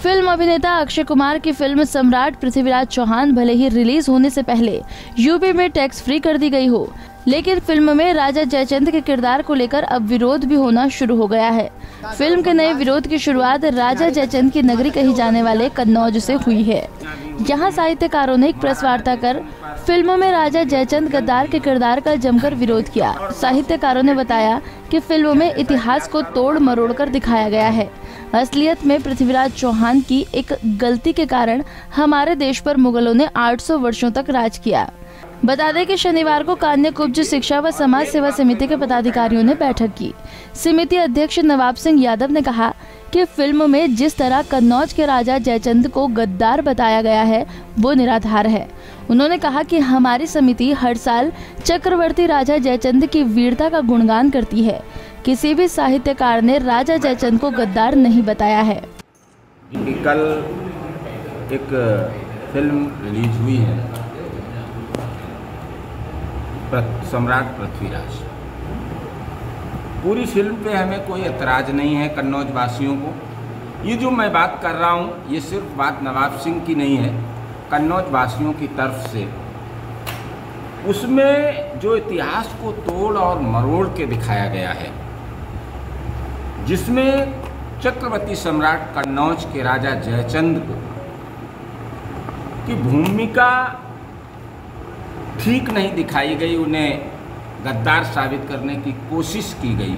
Film अभिनेता अक्षय कुमार की film सम्राट पृथ्वीराज चौहान भले ही रिलीज होने से पहले यूपी में टैक्स फ्री कर दी गई हो, लेकिन फिल्म में राजा जयचंद के किरदार को लेकर अब विरोध भी होना शुरू हो गया है। फिल्म के नए विरोध की शुरुआत राजा जयचंद की नगरी कही जाने वाले कन्नौज से हुई है। यहाँ साहित्यकारों ने एक प्रेस वार्ता कर फिल्म में राजा जयचंद गद्दार के किरदार का जमकर विरोध किया। साहित्यकारों ने बताया कि फिल्म में इतिहास को तोड़ मरोड़ कर दिखाया गया है। असलियत में पृथ्वीराज चौहान की एक गलती के कारण हमारे देश पर मुगलों ने 800 वर्षों तक राज किया। बता दें कि शनिवार को कान्य कुब्ज शिक्षा व समाज सेवा समिति के पदाधिकारियों ने बैठक की। समिति अध्यक्ष नवाब सिंह यादव ने कहा कि फिल्म में जिस तरह कन्नौज के राजा जयचंद को गद्दार बताया गया है वो निराधार है। उन्होंने कहा कि हमारी समिति हर साल चक्रवर्ती राजा जयचंद की वीरता का गुणगान करती है। किसी भी साहित्यकार ने राजा जयचंद को गद्दार नहीं बताया है। कल एक फिल्म रिलीज हुई है, सम्राट पृथ्वीराज। पूरी फिल्म पे हमें कोई एतराज़ नहीं है कन्नौज वासियों को। ये जो मैं बात कर रहा हूँ ये सिर्फ बात नवाब सिंह की नहीं है, कन्नौज वासियों की तरफ से। उसमें जो इतिहास को तोड़ और मरोड़ के दिखाया गया है, जिसमें चक्रवर्ती सम्राट कन्नौज के राजा जयचंद को की भूमिका ठीक नहीं दिखाई गई, उन्हें गद्दार साबित करने की कोशिश की गई।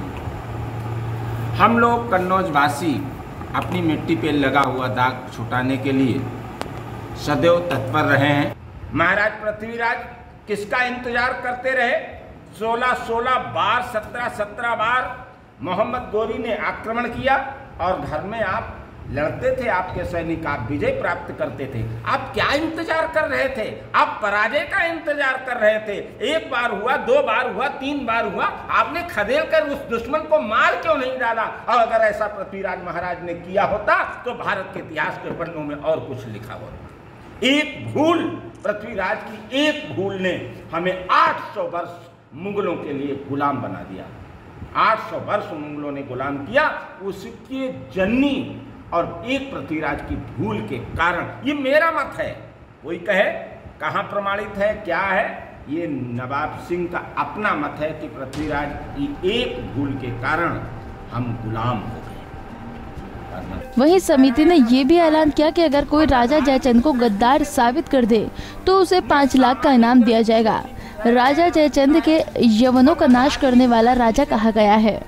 हम लोग कन्नौज वासी अपनी मिट्टी पे लगा हुआ दाग छुटाने के लिए सदैव तत्पर रहे हैं। महाराज पृथ्वीराज किसका इंतजार करते रहे? 16 बार 17 बार मोहम्मद गोरी ने आक्रमण किया और घर में आप लड़ते थे, आपके सैनिक, आप विजय प्राप्त करते थे। आप क्या इंतजार कर रहे थे? आप पराजय का इंतजार कर रहे थे। 1 बार हुआ, 2 बार हुआ, 3 बार हुआ, आपने खदेड़ कर उस दुश्मन को मार क्यों नहीं डाला? और अगर ऐसा पृथ्वीराज महाराज ने किया होता तो भारत के इतिहास के पन्नों में और कुछ लिखा होता। एक भूल, पृथ्वीराज की एक भूल ने हमें 800 वर्ष मुगलों के लिए गुलाम बना दिया। 800 वर्ष मुगलों ने गुलाम किया, उसके जननी और एक पृथ्वीराज की भूल के कारण। ये मेरा मत है, कोई कहे कहाँ प्रमाणित है, क्या है, ये नवाब सिंह का अपना मत है कि पृथ्वीराज की एक भूल के कारण हम गुलाम हो गए। वहीं समिति ने ये भी ऐलान किया कि अगर कोई राजा जयचंद को गद्दार साबित कर दे तो उसे 5 लाख का इनाम दिया जाएगा। राजा जयचंद के यवनों का नाश करने वाला राजा कहा गया है।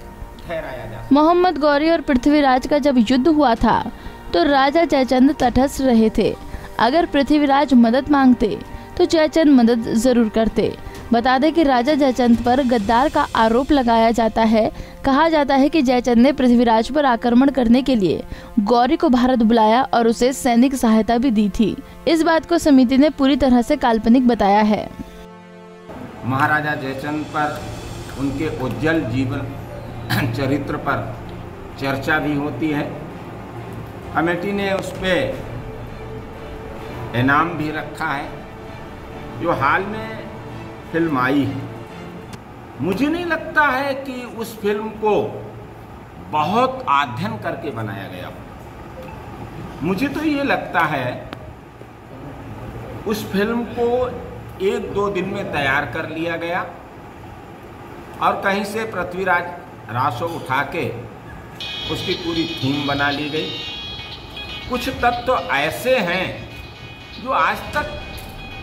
मोहम्मद गौरी और पृथ्वीराज का जब युद्ध हुआ था तो राजा जयचंद तटस्थ रहे थे। अगर पृथ्वीराज मदद मांगते तो जयचंद मदद जरूर करते। बता दें कि राजा जयचंद पर गद्दार का आरोप लगाया जाता है। कहा जाता है कि जयचंद ने पृथ्वीराज पर आक्रमण करने के लिए गौरी को भारत बुलाया और उसे सैनिक सहायता भी दी थी। इस बात को समिति ने पूरी तरह से काल्पनिक बताया है। महाराजा जयचंद पर, उनके उज्जवल जीवन चरित्र पर चर्चा भी होती है। कमेटी ने उस पर इनाम भी रखा है, जो हाल में फिल्म आई है। मुझे नहीं लगता है कि उस फिल्म को बहुत अध्ययन करके बनाया गया हो। मुझे तो ये लगता है उस फिल्म को 1-2 दिन में तैयार कर लिया गया और कहीं से पृथ्वीराज रासो उठा के उसकी पूरी थीम बना ली गई। कुछ तत्व तो ऐसे हैं जो आज तक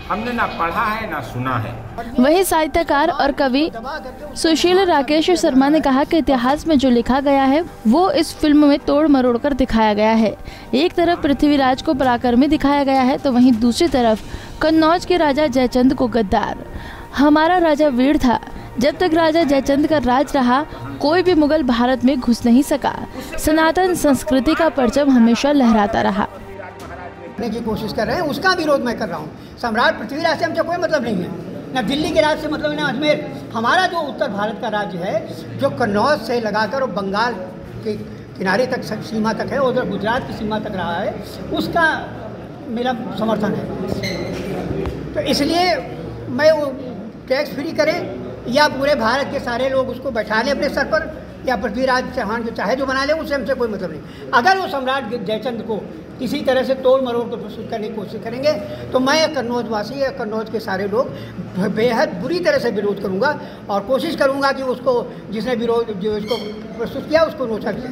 हमने ना पढ़ा है ना सुना है। वहीं साहित्यकार और कवि सुशील राकेश शर्मा ने कहा कि इतिहास में जो लिखा गया है वो इस फिल्म में तोड़ मरोड़ कर दिखाया गया है। एक तरफ पृथ्वीराज को पराक्रमी दिखाया गया है तो वहीं दूसरी तरफ कन्नौज के राजा जयचंद को गद्दार। हमारा राजा वीर था। जब तक राजा जयचंद का राज रहा कोई भी मुगल भारत में घुस नहीं सका। सनातन संस्कृति का परचम हमेशा लहराता रहा। की कोशिश कर रहे हैं, उसका विरोध मैं कर रहा हूँ। सम्राट पृथ्वीराज से हमसे कोई मतलब नहीं है, न दिल्ली के राज से मतलब, न अजमेर। हमारा जो उत्तर भारत का राज्य है, जो कन्नौज से लगाकर और बंगाल के किनारे तक सीमा तक है, उधर गुजरात की सीमा तक रहा है, उसका मेरा समर्थन है। तो इसलिए मैं वो टैक्स फ्री करें या पूरे भारत के सारे लोग उसको बैठा लें अपने सर पर, या पृथ्वीराज चौहान जो चाहे जो बना ले, उससे हमसे कोई मतलब नहीं। अगर वो सम्राट जयचंद को किसी तरह से तोड़ मरोड़ को प्रस्तुत करने की कोशिश करेंगे तो मैं कन्नौज वासी या कन्नौज के सारे लोग बेहद बुरी तरह से विरोध करूंगा और कोशिश करूंगा कि उसको जिसने विरोध जो इसको प्रस्तुत किया उसको नोचा किया।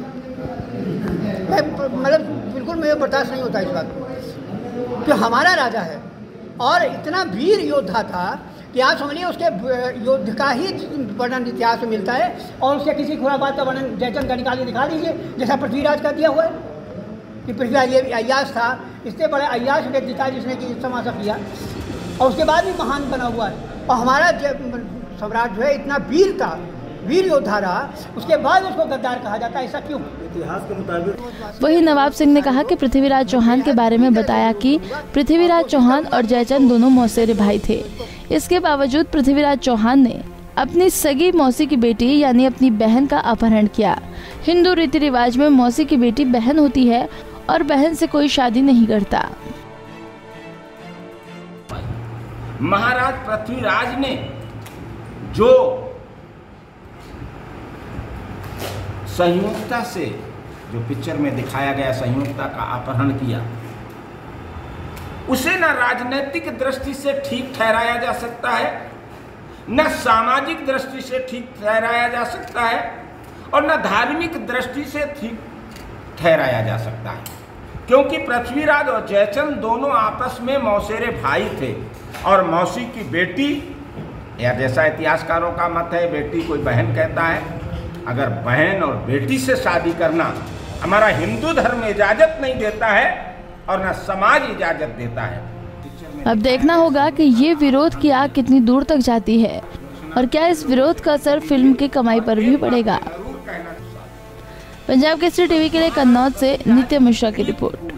मतलब बिल्कुल मुझे बर्दाश्त नहीं होता इस बात को कि हमारा राजा है और इतना वीर योद्धा था कि आप समझिए उसके युद्ध का ही वर्णन इतिहास में मिलता है और उसके किसी खुराबात का वर्णन जयचंद का निकाल के दिखा दीजिए जैसा पृथ्वीराज का दिया हुआ है कि पृथ्वीराज ये अय्याश था, इससे बड़े अय्याश व्यक्ति था जिसने कि समासा किया और उसके बाद भी महान बना हुआ है। और हमारा सम्राट जो है इतना वीर था, वीर योद्धा रहा, उसके बाद उसको गद्दार कहा जाता है, ऐसा क्यों? इतिहास के मुताबिक। वहीं नवाब सिंह ने कहा कि पृथ्वीराज चौहान के बारे में बताया कि पृथ्वीराज चौहान और जयचंद दोनों मौसेरे भाई थे। इसके बावजूद पृथ्वीराज चौहान ने अपनी सगी मौसी की बेटी यानी अपनी बहन का अपहरण किया। हिंदू रीति रिवाज में मौसी की बेटी बहन होती है और बहन से कोई शादी नहीं करता। महाराज पृथ्वीराज ने जो संयुक्ता से, जो पिक्चर में दिखाया गया संयुक्ता का अपहरण किया, उसे न राजनीतिक दृष्टि से ठीक ठहराया जा सकता है, न सामाजिक दृष्टि से ठीक ठहराया जा सकता है और न धार्मिक दृष्टि से ठीक ठहराया जा सकता है, क्योंकि पृथ्वीराज और जयचंद दोनों आपस में मौसेरे भाई थे और मौसी की बेटी, या जैसा इतिहासकारों का मत है बेटी कोई बहन कहता है, अगर बहन और बेटी से शादी करना हमारा हिंदू धर्म इजाजत नहीं देता है और न समाज इजाजत देता है। अब देखना होगा कि ये विरोध की आग कितनी दूर तक जाती है और क्या इस विरोध का असर फिल्म की कमाई पर भी पड़ेगा। पंजाब केसरी टीवी के लिए कन्नौज से नित्य मिश्रा की रिपोर्ट।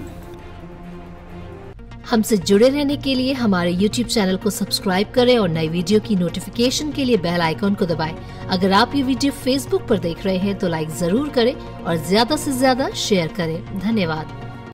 हमसे जुड़े रहने के लिए हमारे YouTube चैनल को सब्सक्राइब करें और नई वीडियो की नोटिफिकेशन के लिए बेल आइकॉन को दबाएं। अगर आप ये वीडियो Facebook पर देख रहे हैं तो लाइक जरूर करें और ज्यादा से ज्यादा शेयर करें। धन्यवाद।